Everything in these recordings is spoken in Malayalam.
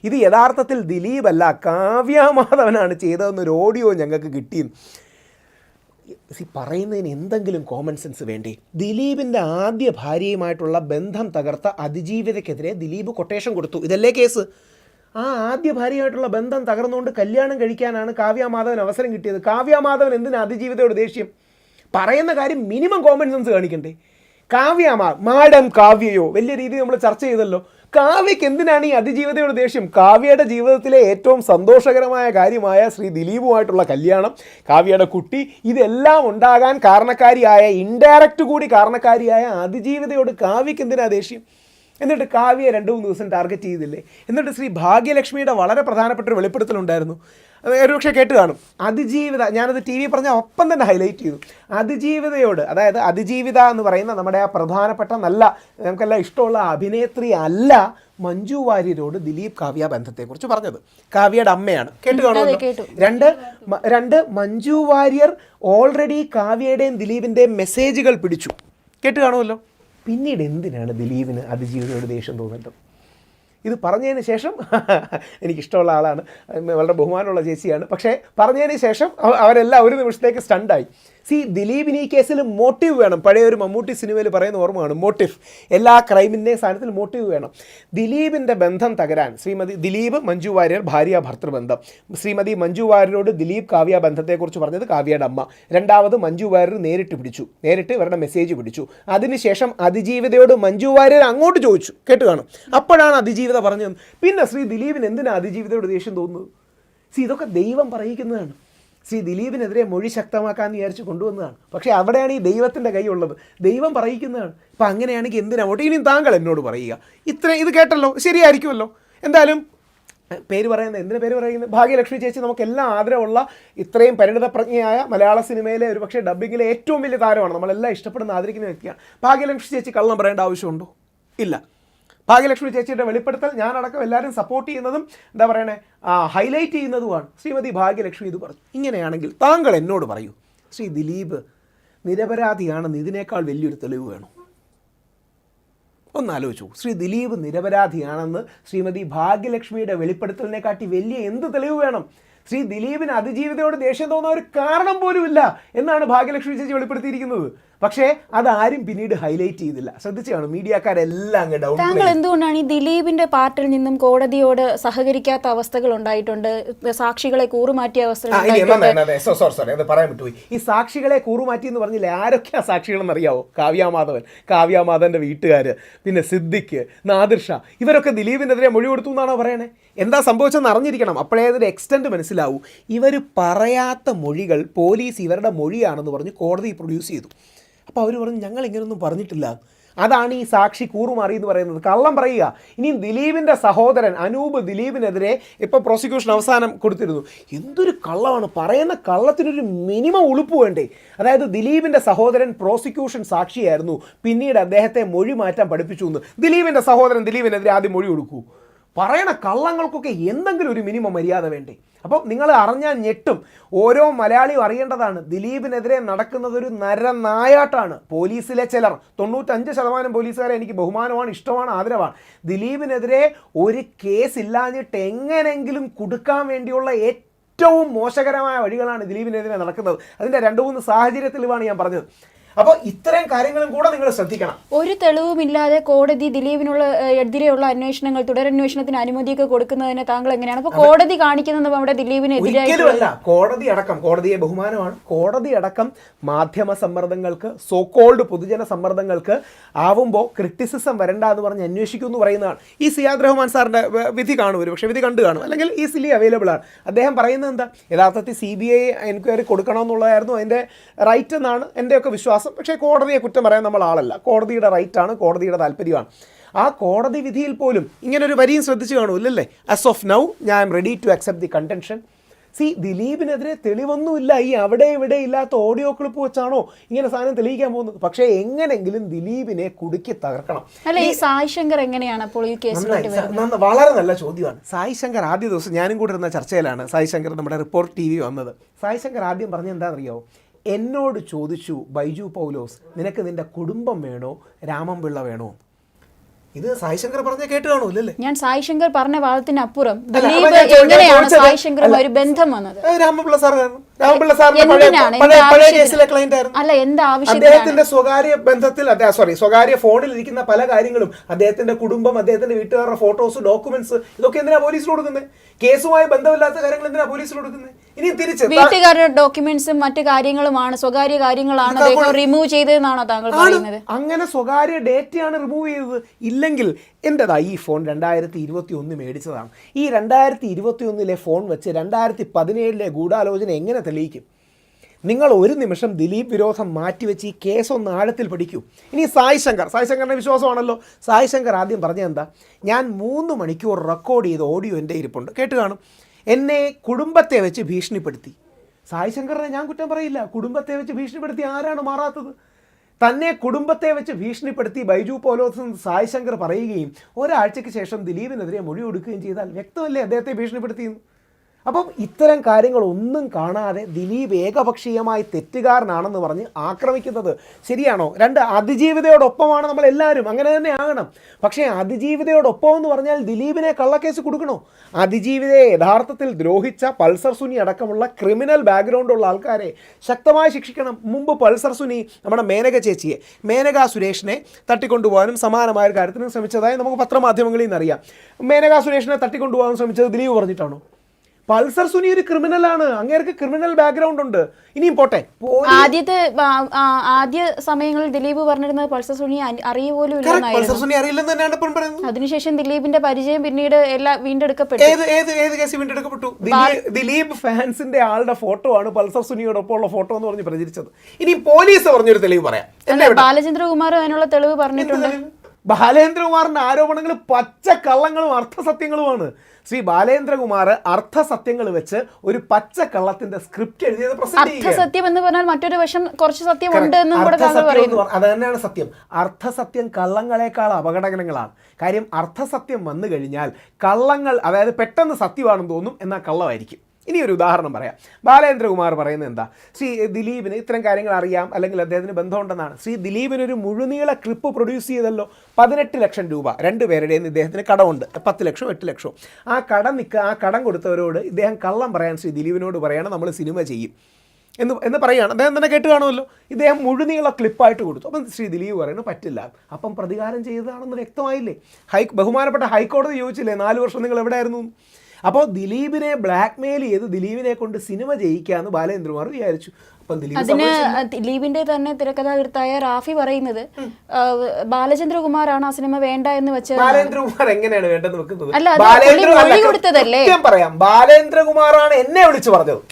ഇത് യഥാർത്ഥത്തിൽ ദിലീപല്ല, കാവ്യാമാധവനാണ് ചെയ്തതെന്നൊരു ഓഡിയോ ഞങ്ങൾക്ക് കിട്ടി. പറയുന്നതിന് എന്തെങ്കിലും കോമൺ സെൻസ് വേണ്ടേ? ദിലീപിൻ്റെ ആദ്യ ഭാര്യയുമായിട്ടുള്ള ബന്ധം തകർത്ത അതിജീവിതയ്ക്കെതിരെ ദിലീപ് കൊട്ടേഷൻ കൊടുത്തു. ഇതല്ലേ കേസ്? ആ ആദ്യ ഭാര്യയായിട്ടുള്ള ബന്ധം തകർന്നുകൊണ്ട് കല്യാണം കഴിക്കാനാണ് കാവ്യാമാധവൻ അവസരം കിട്ടിയത്. കാവ്യാമാധവൻ എന്തിനാ അതിജീവിതയോട് ദേഷ്യം? പറയുന്ന കാര്യം മിനിമം കോമൺ സെൻസ് കാണിക്കണ്ടേ? മാഡം കാവ്യയോ വലിയ രീതിയിൽ നമ്മൾ ചർച്ച ചെയ്തല്ലോ. കാവ്യയ്ക്ക് എന്തിനാണ് ഈ അതിജീവിതയോട് ദേഷ്യം? കാവ്യയുടെ ജീവിതത്തിലെ ഏറ്റവും സന്തോഷകരമായ കാര്യമായ ശ്രീ ദിലീപുമായിട്ടുള്ള കല്യാണം, കാവ്യയുടെ കുട്ടി, ഇതെല്ലാം ഉണ്ടാകാൻ കാരണക്കാരിയായ, ഇൻഡയറക്റ്റ് കൂടി കാരണക്കാരിയായ അതിജീവിതയോട് കാവ്യയ്ക്ക് എന്തിനാ ദേഷ്യം? എന്നിട്ട് കാവ്യയെ 2-3 ദിവസം ടാർഗറ്റ് ചെയ്തില്ലേ? എന്നിട്ട് ശ്രീ ഭാഗ്യലക്ഷ്മിയുടെ വളരെ പ്രധാനപ്പെട്ട ഒരു വെളിപ്പെടുത്തലുണ്ടായിരുന്നു, ഒരുപക്ഷെ കേട്ട് കാണും. അതിജീവിത, ഞാനത് ടി വി പറഞ്ഞ ഒപ്പം തന്നെ ഹൈലൈറ്റ് ചെയ്തു. അതിജീവിതയോട്, അതായത് അതിജീവിത എന്ന് പറയുന്ന നമ്മുടെ ആ പ്രധാനപ്പെട്ട നല്ല നമുക്കെല്ലാം ഇഷ്ടമുള്ള അഭിനേത്രി അല്ല മഞ്ജു വാര്യരോട് ദിലീപ് കാവ്യ ബന്ധത്തെക്കുറിച്ച് പറഞ്ഞത്. കാവ്യയുടെ അമ്മയാണ്. കേട്ട് കാണുമല്ലോ. രണ്ട് മഞ്ജു വാര്യർ ഓൾറെഡി കാവ്യയുടെയും ദിലീപിൻ്റെയും മെസ്സേജുകൾ പിടിച്ചു. കേട്ട് കാണുമല്ലോ. പിന്നീട് എന്തിനാണ് ദിലീപിന് അതിജീവിതയോട് ദേഷ്യം തോന്നുന്നത്? ഇത് പറഞ്ഞതിന് ശേഷം, എനിക്കിഷ്ടമുള്ള ആളാണ്, വളരെ ബഹുമാനമുള്ള ചേച്ചിയാണ്, പക്ഷേ പറഞ്ഞതിന് ശേഷം അവരെല്ലാം ഒരു നിമിഷത്തേക്ക് സ്റ്റണ്ടായി. ദിലീപിന് ഈ കേസിൽ മോട്ടീവ് വേണം. പഴയ ഒരു മമ്മൂട്ടി സിനിമയിൽ പറയുന്ന ഓർമ്മയാണ്, മോട്ടീവ്. എല്ലാ ക്രൈമിൻ്റെയും സ്ഥാനത്തിൽ മോട്ടീവ് വേണം. ദിലീപിൻ്റെ ബന്ധം തകരാൻ ദിലീപ് മഞ്ജു വാര്യർ ഭാര്യ ഭർത്തൃബന്ധം, ശ്രീമതി മഞ്ജു വാര്യരോട് ദിലീപ് കാവ്യ ബന്ധത്തെക്കുറിച്ച് പറഞ്ഞത് കാവ്യയുടെ അമ്മ. രണ്ടാമത് മഞ്ജു വാര്യർ നേരിട്ട് ഇവരുടെ മെസ്സേജ് പിടിച്ചു. അതിനുശേഷം അതിജീവിതയോട് മഞ്ജു വാര്യർ അങ്ങോട്ട് ചോദിച്ചു. കേട്ട് കാണും. അപ്പോഴാണ് അതിജീവിത പറഞ്ഞത്. പിന്നെ ശ്രീ ദിലീപിന് എന്തിനാണ് അതിജീവിതയോട് ദേഷ്യം തോന്നുന്നത്? ഇതൊക്കെ ദൈവം പറയിക്കുന്നതാണ്. ദിലീപിനെതിരെ മൊഴി ശക്തമാക്കാമെന്ന് വിചാരിച്ച് കൊണ്ടുവന്നതാണ്. പക്ഷേ അവിടെയാണ് ഈ ദൈവത്തിൻ്റെ കൈയുള്ളത്. ദൈവം പറയിക്കുന്നതാണ്. അപ്പം അങ്ങനെയാണെങ്കിൽ എന്തിനാ വോട്ട്? ഇനിയും താങ്കൾ എന്നോട് പറയുക. ഇത് കേട്ടല്ലോ, ശരിയായിരിക്കുമല്ലോ. എന്തായാലും പേര് എന്തിനാ പേര് പറയുന്നത്? ഭാഗ്യലക്ഷ്മി ചേച്ചി, നമുക്കെല്ലാം ആദരവുള്ള, ഇത്രയും പരിണിതപ്രജ്ഞയായ മലയാള സിനിമയിലെ ഒരു പക്ഷേ ഡബ്ബിങ്ങിലെ ഏറ്റവും വലിയ താരമാണ്. നമ്മളെല്ലാം ഇഷ്ടപ്പെടുന്ന, ആദരിക്കുന്ന വ്യക്തിയാണ്. ഭാഗ്യലക്ഷ്മി ചേച്ചി കള്ളം പറയേണ്ട ആവശ്യമുണ്ടോ? ഇല്ല. ഭാഗ്യലക്ഷ്മി ചേച്ചിയുടെ വെളിപ്പെടുത്തൽ ഞാനടക്കം എല്ലാവരും സപ്പോർട്ട് ചെയ്യുന്നതും എന്താ പറയണേ, ഹൈലൈറ്റ് ചെയ്യുന്നതുമാണ്. ശ്രീമതി ഭാഗ്യലക്ഷ്മി ഇത് പറഞ്ഞു. ഇങ്ങനെയാണെങ്കിൽ താങ്കൾ എന്നോട് പറയൂ, ശ്രീ ദിലീപ് നിരപരാധിയാണെന്ന് ഇതിനേക്കാൾ വലിയൊരു തെളിവ് വേണോ? ഒന്നാലോചിച്ചു. ശ്രീ ദിലീപ് നിരപരാധിയാണെന്ന് ശ്രീമതി ഭാഗ്യലക്ഷ്മിയുടെ വെളിപ്പെടുത്തലിനെക്കാട്ടി വലിയ എന്ത് തെളിവ് വേണം? ശ്രീ ദിലീപിന് അതിജീവിതയോട് ദേഷ്യം തോന്നുന്ന ഒരു കാരണം പോലുമില്ല എന്നാണ് ഭാഗ്യലക്ഷ്മി ചേച്ചി വെളിപ്പെടുത്തിയിരിക്കുന്നത്. പക്ഷേ അതാരും പിന്നീട് ഹൈലൈറ്റ് ചെയ്തില്ല. ശ്രദ്ധിച്ചാണ് മീഡിയക്കാരെല്ലാം അങ്ങ് ഡൗൺ. താങ്കൾ എന്തുകൊണ്ടാണ് ഈ ദിലീപിന്റെ പാർട്ടിൽ നിന്നും കോടതിയോട് സഹകരിക്കാത്ത അവസ്ഥകൾ ഉണ്ടായിട്ടുണ്ട്? സാക്ഷികളെ കൂറുമാറ്റിയ അവസ്ഥകൾ പറയാൻ പറ്റുപോയി. ഈ സാക്ഷികളെ കൂറുമാറ്റി എന്ന് പറഞ്ഞില്ലേ, ആരൊക്കെയാ സാക്ഷികളെന്ന് അറിയാവോ? കാവ്യാമാധവന്റെ വീട്ടുകാര്, പിന്നെ സിദ്ദിഖ്, നാദിർ ഷാ, ഇവരൊക്കെ ദിലീപിനെതിരെ മൊഴി കൊടുത്തു എന്നാണോ പറയണേ? എന്താ സംഭവിച്ചെന്ന് അറിഞ്ഞിരിക്കണം. അപ്പോഴേ അതിൻ്റെ എക്സ്റ്റെൻറ്റ് മനസ്സിലാവൂ. ഇവർ പറയാത്ത മൊഴികൾ പോലീസ് ഇവരുടെ മൊഴിയാണെന്ന് പറഞ്ഞ് കോടതി പ്രൊഡ്യൂസ് ചെയ്തു. അപ്പോൾ അവർ പറഞ്ഞു ഞങ്ങൾ ഇങ്ങനൊന്നും പറഞ്ഞിട്ടില്ല. അതാണ് ഈ സാക്ഷി കൂറുമാറി എന്ന് പറയുന്നത്. കള്ളം പറയുക. ഇനി ദിലീപിൻ്റെ സഹോദരൻ അനൂപ് ദിലീപിനെതിരെ ഇപ്പോൾ പ്രോസിക്യൂഷൻ അവസാനം കൊടുത്തിരുന്നു. എന്തൊരു കള്ളമാണ് പറയുന്ന. കള്ളത്തിനൊരു മിനിമം ഉളുപ്പ് വേണ്ടേ? അതായത് ദിലീപിൻ്റെ സഹോദരൻ പ്രോസിക്യൂഷൻ സാക്ഷിയായിരുന്നു, പിന്നീട് അദ്ദേഹത്തെ മൊഴി മാറ്റാൻ പഠിപ്പിച്ചു എന്ന്. ദിലീപിൻ്റെ സഹോദരൻ ദിലീപിനെതിരെ ആദ്യം മൊഴി കൊടുക്കൂ. പറയണ കള്ളങ്ങൾക്കൊക്കെ എന്തെങ്കിലും ഒരു മിനിമം മര്യാദ വേണ്ടേ? അപ്പോൾ നിങ്ങൾ അറിഞ്ഞാൽ ഞെട്ടും. ഓരോ മലയാളിയും അറിയേണ്ടതാണ്, ദിലീപിനെതിരെ നടക്കുന്നത് ഒരു നരനായാട്ടാണ്. പോലീസിലെ ചിലർ, 95% പോലീസുകാരെ എനിക്ക് ബഹുമാനമാണ്, ഇഷ്ടമാണ്, ആദരവാണ്. ദിലീപിനെതിരെ ഒരു കേസ് ഇല്ലാഞ്ഞിട്ട് എങ്ങനെങ്കിലും കൊടുക്കാൻ വേണ്ടിയുള്ള ഏറ്റവും മോശകരമായ വഴികളാണ് ദിലീപിനെതിരെ നടക്കുന്നത്. അതിൻ്റെ 2-3 സാഹചര്യ തെളിവാണ് ഞാൻ പറഞ്ഞത്. അപ്പോൾ ഇത്തരം കാര്യങ്ങളും കൂടെ നിങ്ങൾ ശ്രദ്ധിക്കണം. ഒരു തെളിവുമില്ലാതെ കോടതി ദിലീപിനുള്ള എതിരെയുള്ള അന്വേഷണങ്ങൾ, തുടരന്വേഷണത്തിന് അനുമതിയൊക്കെ കൊടുക്കുന്നതിന് താങ്കൾ എങ്ങനെയാണ്? അപ്പോൾ കോടതി കാണിക്കുന്നത് നമ്മുടെ ദിലീപിന് എതിരായിട്ടല്ല. കോടതിയെ ബഹുമാനമാണ്. കോടതി അടക്കം മാധ്യമ സമ്മർദ്ദങ്ങൾക്ക്, സോക്കോൾഡ് പൊതുജന സമ്മർദ്ദങ്ങൾക്ക് ആവുമ്പോൾ ക്രിറ്റിസിസം വരണ്ട എന്ന് പറഞ്ഞ് അന്വേഷിക്കും എന്ന് പറയുന്നതാണ്. ഈ സിയാദ് റഹ്മാൻ സാറിൻ്റെ വിധി കാണും, പക്ഷേ വിധി കണ്ടു കാണും, അല്ലെങ്കിൽ ഈസിലി അവൈലബിൾ ആണ്. അദ്ദേഹം പറയുന്നത് എന്താ, യഥാർത്ഥത്തിൽ CBI എൻക്വയറി കൊടുക്കണമെന്നുള്ളതായിരുന്നു അതിൻ്റെ റൈറ്റ് എന്നാണ് എൻ്റെയൊക്കെ വിശ്വാസം. പക്ഷേ കോടതിയെ കുറ്റം പറയാൻ നമ്മൾ ആളല്ല. കോടതിയുടെ റൈറ്റാണ്, കോടതിയുടെ താല്പര്യമാണ്. ആ കോടതി വിധിയിൽ പോലും ഇങ്ങനൊരു വരിയും ശ്രദ്ധിച്ചു കാണൂല്ലേ, ആസ് ഓഫ് നൗ ഞാൻ I am ready to accept the contention. ദിലീപിനെതിരെ തെളിവൊന്നുമില്ല. ഈ അവിടെ ഇവിടെ ഇല്ലാത്ത ഓഡിയോ ക്ലിപ്പ് വെച്ചാണോ ഇങ്ങനെ സാധനം തെളിയിക്കാൻ പോകുന്നത്? പക്ഷേ എങ്ങനെങ്കിലും ദിലീപിനെ കുടുക്കി തകർക്കണം. സായ് ശങ്കർ എങ്ങനെയാണ് അപ്പോൾ ഈ കേസ്? വളരെ നല്ല ചോദ്യമാണ്. സായ് ശങ്കർ ആദ്യ ദിവസം ഞാനും കൂടെ ഇരുന്ന ചർച്ചയിലാണ് സായ് ശങ്കർ നമ്മുടെ റിപ്പോർട്ട് TV വന്നത്. സായ് ശങ്കർ ആദ്യം പറഞ്ഞത് എന്താണെന്നറിയോ? എന്നോട് ചോദിച്ചു ബൈജു പൗലോസ്, നിനക്ക് നിൻ്റെ കുടുംബം വേണോ രാമൻപിള്ള വേണോ? ഇത് സായി ശങ്കർ പറഞ്ഞ കേട്ട് കാണൂല്ലേ? ഞാൻ സായി ശങ്കർ പറഞ്ഞ വാദത്തിന് അപ്പുറം അപ്പൊ ദിലീപ് ഞാൻ എങ്ങനെയാണ് ചോദിച്ചത് സായി ശങ്കറും ഒരു ബന്ധം വന്നത്? രാമപിള്ള സാർ കാരണം. രാമപിള്ള സാറിന്റെ എന്തിനാണ്? പഴയ കേസിലെ ക്ലയന്റ് ആയിരുന്നു. അല്ല, എന്ത് ആവശ്യത്തിനാണ്? അദ്ദേഹത്തിന്റെ സ്വകാര്യ ബന്ധത്തിൽ സ്വകാര്യ ഫോണിൽ ഇരിക്കുന്ന പല കാര്യങ്ങളും, അദ്ദേഹത്തിന്റെ കുടുംബം, അദ്ദേഹത്തിന്റെ വീട്ടുകാരുടെ ഫോട്ടോസ്, ഡോക്യുമെന്റ്സ്, ഇതൊക്കെ എന്തിനാ പോലീസിൽ കൊടുക്കുന്നത്? കേസുമായി ബന്ധമില്ലാത്ത കാര്യങ്ങൾ എന്തിനാ പോലീസിൽ കൊടുക്കുന്നത്? ഇനി തിരിച്ച് വീട്ടുകാരുടെ ഡോക്യുമെന്റ്സും മറ്റു കാര്യങ്ങളുമാണ്, സ്വകാര്യ കാര്യങ്ങളാണ് അദ്ദേഹം റിമൂവ് ചെയ്തതെന്നാണോ താങ്കൾ പറയുന്നത്? അങ്ങനെ സ്വകാര്യ ഡേറ്റയാണ് റിമൂവ് ചെയ്തത്. ഇല്ലെങ്കിൽ എന്റേതാ ഈ ഫോൺ 2021 മേടിച്ചതാണ്. ഈ 2021 ഫോൺ വെച്ച് 2017 ഗൂഢാലോചന എങ്ങനെ തെളിയിക്കും? നിങ്ങൾ ഒരു നിമിഷം ദിലീപ് വിരോധം മാറ്റിവെച്ച് ഈ കേസൊന്ന് ആഴത്തിൽ പഠിക്കൂ. ഇനി സായി ശങ്കറിൻ്റെ വിശ്വാസമാണല്ലോ. സായി ശങ്കർ ആദ്യം പറഞ്ഞത് എന്താ? ഞാൻ 3 മണിക്കൂർ റെക്കോർഡ് ചെയ്ത ഓഡിയോ എൻ്റെ ഇരിപ്പുണ്ട്, കേട്ട് കാണും. എന്നെ കുടുംബത്തെ വെച്ച് ഭീഷണിപ്പെടുത്തി. സായി ശങ്കറിനെ ഞാൻ കുറ്റം പറയില്ല. കുടുംബത്തെ വെച്ച് ഭീഷണിപ്പെടുത്തി ആരാണ് മാറാത്തത്? തന്നെ കുടുംബത്തെ വെച്ച് ഭീഷണിപ്പെടുത്തി ബൈജു പോലോസ് സായി ശങ്കർ പറയുകയും ഒരാഴ്ചയ്ക്ക് ശേഷം ദിലീപിനെതിരെ മൊഴി കൊടുക്കുകയും ചെയ്താൽ വ്യക്തമല്ലേ അദ്ദേഹത്തെ ഭീഷണിപ്പെടുത്തിയെന്ന്? അപ്പം ഇത്തരം കാര്യങ്ങളൊന്നും കാണാതെ ദിലീപ് ഏകപക്ഷീയമായി തെറ്റുകാരനാണെന്ന് പറഞ്ഞ് ആക്രമിക്കുന്നത് ശരിയാണോ? 2, അതിജീവിതയോടൊപ്പമാണ് നമ്മൾ എല്ലാവരും, അങ്ങനെ തന്നെ ആകണം. പക്ഷേ അതിജീവിതയോടൊപ്പം എന്ന് പറഞ്ഞാൽ ദിലീപിനെ കള്ളക്കേസ് കൊടുക്കണോ? അതിജീവിതയെ യഥാർത്ഥത്തിൽ ദ്രോഹിച്ച പൾസർ സുനി അടക്കമുള്ള ക്രിമിനൽ ബാക്ക്ഗ്രൗണ്ടുള്ള ആൾക്കാരെ ശക്തമായി ശിക്ഷിക്കണം. മുമ്പ് പൾസർ സുനി നമ്മുടെ മേനക സുരേഷിനെ തട്ടിക്കൊണ്ടുപോകാനും സമാനമായ ഒരു കാര്യത്തിനും ശ്രമിച്ചതായി നമുക്ക് പത്രമാധ്യമങ്ങളിൽ നിന്ന് അറിയാം. മേനക സുരേഷിനെ തട്ടിക്കൊണ്ടുപോകാൻ ശ്രമിച്ചത് ദിലീപ് പറഞ്ഞിട്ടാണോ? പൾസർ സുനി ഒരു ക്രിമിനലാണ്, അങ്ങേർക്ക് ക്രിമിനൽ ബാക്ക്ഗ്രൗണ്ട് ഉണ്ട്. ഇനിയും പോട്ടെ, ആദ്യ സമയങ്ങളിൽ ദിലീപ് പറഞ്ഞിരുന്നത് പൾസർ സുനി അറിയുപോലും ഇല്ലെന്നായിരുന്നു. അതിനുശേഷം ദിലീപിന്റെ പരിചയം പിന്നീട് എല്ലാം വീണ്ടെടുക്കപ്പെട്ടു. ഏത് കേസ് വീണ്ടെടുക്കപ്പെട്ടു? ദിലീപ് ഫാൻസിന്റെ ആളുടെ ഫോട്ടോ ആണ് പൾസർ സുനിയോടൊപ്പമുള്ള ഫോട്ടോ എന്ന് പറഞ്ഞ് പ്രചരിച്ചത്. ഇനി പോലീസ് പറഞ്ഞൊരു തെളിവ് പറയാം. ബാലചന്ദ്രകുമാർ അതിനുള്ള തെളിവ് പറഞ്ഞിട്ടുണ്ട്. ബാലേന്ദ്രകുമാറിന്റെ ആരോപണങ്ങൾ പച്ചക്കള്ളങ്ങളും അർത്ഥസത്യങ്ങളുമാണ്. ശ്രീ ബാലേന്ദ്രകുമാർ അർത്ഥസത്യങ്ങൾ വെച്ച് ഒരു പച്ചക്കള്ളത്തിന്റെ സ്ക്രിപ്റ്റ് എഴുതിയത് അർത്ഥസത്യം എന്ന് പറഞ്ഞാൽ മറ്റൊരു വശം കുറച്ച് സത്യമുണ്ട് എന്നും കൂടെ താങ്കൾ പറയുന്നു. അത് തന്നെയാണ് സത്യം. അർത്ഥസത്യം കള്ളങ്ങളെക്കാൾ അപകടകരങ്ങളാണ്. കാര്യം അർത്ഥസത്യം വന്നു കഴിഞ്ഞാൽ കള്ളങ്ങൾ, അതായത് പെട്ടെന്ന് സത്യമാണെന്ന് തോന്നും, എന്നാൽ കള്ളമായിരിക്കും. ഇനി ഒരു ഉദാഹരണം പറയാം. ബാലേന്ദ്രകുമാർ പറയുന്നത് എന്താ? ശ്രീ ദിലീപിന് ഇത്തരം കാര്യങ്ങൾ അറിയാം, അല്ലെങ്കിൽ അദ്ദേഹത്തിന് ബന്ധമുണ്ടെന്നാണ്. ശ്രീ ദിലീപിനൊരു മുഴുനീള ക്ലിപ്പ് പ്രൊഡ്യൂസ് ചെയ്തല്ലോ. 18 ലക്ഷം രൂപ രണ്ടുപേരുടെയും ഇദ്ദേഹത്തിന് കടമുണ്ട്, 10 ലക്ഷം 8 ലക്ഷം. ആ കടം കൊടുത്തവരോട് ഇദ്ദേഹം കള്ളം പറയാൻ ശ്രീ ദിലീപിനോട് പറയണം നമ്മൾ സിനിമ ചെയ്യും എന്ന് പറയുകയാണ്. അദ്ദേഹം തന്നെ കേട്ട് കാണുമല്ലോ. ഇദ്ദേഹം മുഴുനീള ക്ലിപ്പായിട്ട് കൊടുത്തു. അപ്പം ശ്രീ ദിലീപ് പറയുന്നത് പറ്റില്ല, അപ്പം പ്രതികാരം ചെയ്തതാണെന്ന് വ്യക്തമായില്ലേ? ബഹുമാനപ്പെട്ട ഹൈക്കോടതി ചോദിച്ചില്ലേ 4 വർഷം നിങ്ങൾ എവിടെയായിരുന്നു? അപ്പോൾ ദിലീപിനെ ബ്ലാക്ക് മെയിൽ ചെയ്ത് ദിലീപിനെ കൊണ്ട് സിനിമ ചെയ്യിക്കാന്ന് ബാലേന്ദ്രകുമാർ വിചാരിച്ചു. അപ്പം ദിലീപിന്റെ തന്നെ തിരക്കഥാകൃത്തായ റാഫി പറയുന്നത് ബാലചന്ദ്രകുമാറാണ് ആ സിനിമ വേണ്ട എന്ന് വെച്ചത്. ബാലേന്ദ്രകുമാർ എങ്ങനെയാണ് വേണ്ടെന്ന് വെക്കുന്നത്? പറയാം, ബാലേന്ദ്രകുമാറാണ് എന്നെ വിളിച്ചു പറഞ്ഞത്.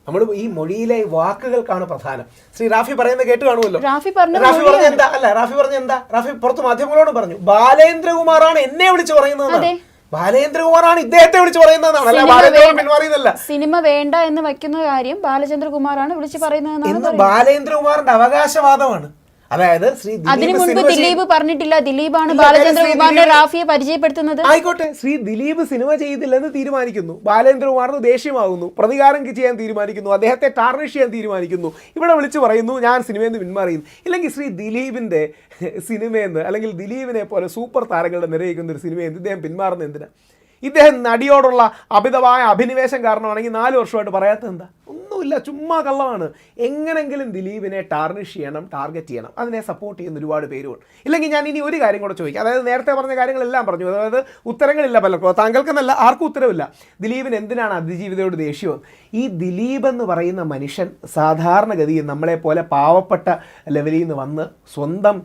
നമ്മൾ ഈ മൊഴിയിലെ വാക്കുകൾക്കാണ് പ്രധാനം. ശ്രീ റാഫി പറയുന്നത് കേട്ട് കാണുമല്ലോ. റാഫി പറഞ്ഞ എന്താ? റാഫി പുറത്ത് മാധ്യമങ്ങളോട് പറഞ്ഞു ബാലേന്ദ്രകുമാറാണ് എന്നെ വിളിച്ചു പറയുന്നത്. ബാലേന്ദ്രകുമാറാണ് ഇദ്ദേഹത്തെ വിളിച്ച് പറയുന്നതാണ്. സിനിമ വേണ്ട എന്ന് വയ്ക്കുന്ന കാര്യം ബാലചന്ദ്രകുമാറാണ് വിളിച്ച് പറയുന്നത്. ബാലേന്ദ്രകുമാറിന്റെ അവകാശവാദമാണ്. അതായത് അതിനു മുൻപ് ദിലീപ് പറഞ്ഞിട്ടില്ല, ദിലീപാണ് ബാലചന്ദ്രകുമാറിനെ റാഫിയെ പരിചയപ്പെടുത്തുന്നത്. ആയിക്കോട്ടെ, ശ്രീ ദിലീപ് സിനിമ ചെയ്തില്ലെന്ന് തീരുമാനിക്കുന്നു, ബാലേന്ദ്രകുമാറിന് ദേഷ്യമാകുന്നു, പ്രതികാരം ചെയ്യാൻ തീരുമാനിക്കുന്നു, അദ്ദേഹത്തെ ടാർണിഷ് ചെയ്യാൻ തീരുമാനിക്കുന്നു, ഇവിടെ വിളിച്ചു പറയുന്നു ഞാൻ സിനിമയിൽ നിന്ന് പിന്മാറിയുന്നു. ഇല്ലെങ്കിൽ ശ്രീ ദിലീപിന്റെ സിനിമയെന്ന്, അല്ലെങ്കിൽ ദിലീപിനെ പോലെ സൂപ്പർ താരങ്ങളുടെ നിരയിക്കുന്ന ഒരു സിനിമയിൽ നിന്ന് ഇദ്ദേഹം പിന്മാറുന്നത് എന്തിനാ? ഇദ്ദേഹം നടിയോടുള്ള അമിതമായ അഭിനിവേശം കാരണമാണെങ്കിൽ 4 വർഷമായിട്ട് പറയാത്തത് എന്താ? ഒന്നുമില്ല, ചുമ്മാ കള്ളമാണ്. എങ്ങനെങ്കിലും ദിലീപിനെ ടാർണിഷ് ചെയ്യണം, ടാർഗറ്റ് ചെയ്യണം. അതിനെ സപ്പോർട്ട് ചെയ്യുന്ന ഒരുപാട് പേരുണ്ട്. ഇല്ലെങ്കിൽ ഞാൻ ഇനി ഒരു കാര്യം കൂടെ ചോദിക്കാം. അതായത് നേരത്തെ പറഞ്ഞ കാര്യങ്ങളെല്ലാം പറഞ്ഞു, അതായത് ഉത്തരങ്ങളില്ല പലർക്കും, താങ്കൾക്കെന്നല്ല ആർക്കും ഉത്തരവില്ല. ദിലീപിന് എന്തിനാണ് അതിജീവിതയോട് ദേഷ്യവും? ഈ ദിലീപ് എന്ന് പറയുന്ന മനുഷ്യൻ സാധാരണഗതിയിൽ നമ്മളെപ്പോലെ പാവപ്പെട്ട ലെവലിൽ നിന്ന് വന്ന് സ്വന്തം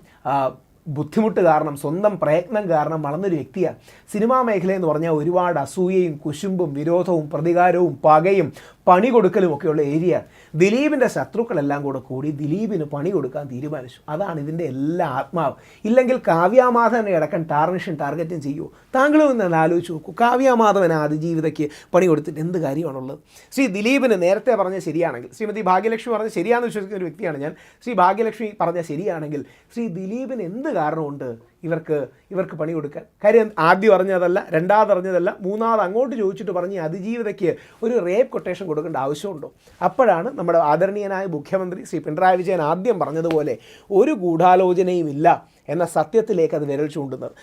ബുദ്ധിമുട്ട് കാരണം, സ്വന്തം പ്രയത്നം കാരണം വളർന്നൊരു വ്യക്തിയാണ്. സിനിമാ മേഖല എന്ന് പറഞ്ഞാൽ ഒരുപാട് അസൂയയും കുശുമ്പും വിരോധവും പ്രതികാരവും പകയും പണി കൊടുക്കലും ഒക്കെയുള്ള ഏരിയ. ദിലീപിൻ്റെ ശത്രുക്കളെല്ലാം കൂടി ദിലീപിന് പണി കൊടുക്കാൻ തീരുമാനിച്ചു. അതാണ് ഇതിൻ്റെ എല്ലാ ആത്മാവ്. ഇല്ലെങ്കിൽ കാവ്യാമാധവനെ അടക്കം ടാർഗറ്റും ചെയ്യുമോ? താങ്കളും ഒന്ന് ആലോചിച്ച് നോക്കൂ. കാവ്യാമാധവൻ അതിജീവിതയ്ക്ക് പണി കൊടുത്തിട്ട് എന്ത് കാര്യമാണുള്ളത്? ശ്രീ ദിലീപിന് നേരത്തെ പറഞ്ഞ ശരിയാണെങ്കിൽ, ശ്രീമതി ഭാഗ്യലക്ഷ്മി പറഞ്ഞ ശരിയാണെന്ന് വിശ്വസിക്കുന്ന ഒരു വ്യക്തിയാണ് ഞാൻ. ശ്രീ ഭാഗ്യലക്ഷ്മി പറഞ്ഞ ശരിയാണെങ്കിൽ ശ്രീ ദിലീപിന് എന്ത് കാരണമുണ്ട് ഇവർക്ക് പണി കൊടുക്കാൻ? കാര്യം ആദ്യം അറിഞ്ഞതല്ല, രണ്ടാമത് അറിഞ്ഞതല്ല, മൂന്നാമത് അങ്ങോട്ട് ചോദിച്ചിട്ട് പറഞ്ഞ് അതിജീവിതയ്ക്ക് ഒരു റേപ്പ് കൊട്ടേഷൻ കൊടുക്കേണ്ട ആവശ്യമുണ്ടോ? അപ്പോഴാണ് നമ്മുടെ ആദരണീയനായ മുഖ്യമന്ത്രി ശ്രീ പിണറായി വിജയൻ ആദ്യം പറഞ്ഞതുപോലെ ഒരു ഗൂഢാലോചനയും ഇല്ല, എന്ന സത്യത്തിലേക്ക് അത് വിരൽ ചൂണ്ടുന്നത്.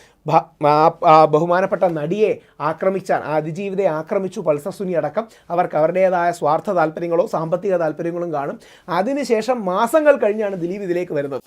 ബഹുമാനപ്പെട്ട നടിയെ ആക്രമിച്ചാൽ, ആ അതിജീവിതയെ ആക്രമിച്ചു പൾസർ സുനി അടക്കം, അവർക്ക് അവരുടേതായ സ്വാർത്ഥ താല്പര്യങ്ങളോ സാമ്പത്തിക താല്പര്യങ്ങളും കാണും. അതിനുശേഷം മാസങ്ങൾ കഴിഞ്ഞാണ് ദിലീപ് ഇതിലേക്ക് വരുന്നത്.